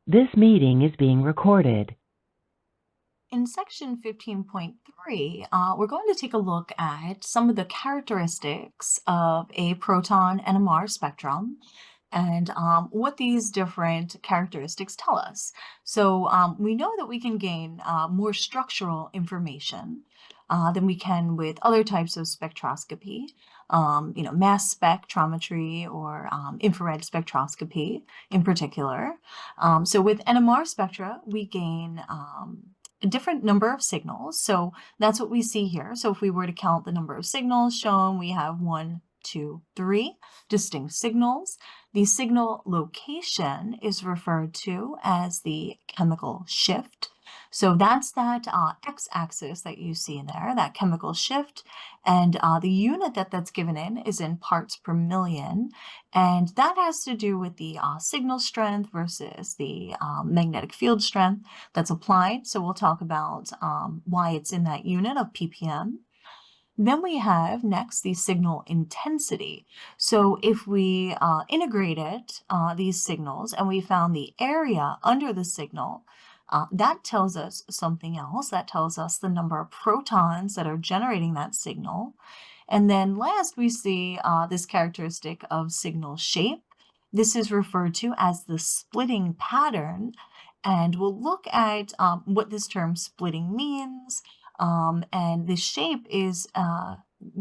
This meeting is being recorded. In section 15.3, we're going to take a look at some of the characteristics of a proton NMR spectrum and what these different characteristics tell us. So we know that we can gain more structural information than we can with other types of spectroscopy, mass spectrometry or infrared spectroscopy in particular. So with NMR spectra, we gain a different number of signals. So that's what we see here. So if we were to count the number of signals shown, we have 1, 2, 3 distinct signals. The signal location is referred to as the chemical shift. So that's that x-axis that you see there, that chemical shift. And the unit that's given in is in parts per million. And that has to do with the signal strength versus the magnetic field strength that's applied. So we'll talk about why it's in that unit of ppm. Then we have next the signal intensity. So if we integrated these signals and we found the area under the signal, that tells us something else. That tells us the number of protons that are generating that signal. And then last we see this characteristic of signal shape. This is referred to as the splitting pattern. And we'll look at what this term splitting means. And the shape is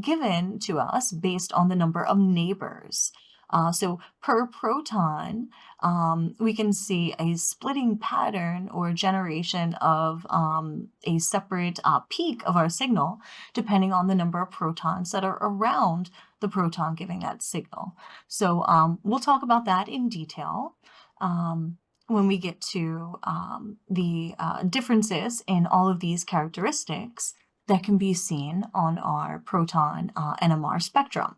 given to us based on the number of neighbors. So per proton, we can see a splitting pattern or generation of a separate peak of our signal, depending on the number of protons that are around the proton giving that signal. So we'll talk about that in detail when we get to the differences in all of these characteristics that can be seen on our proton NMR spectrum.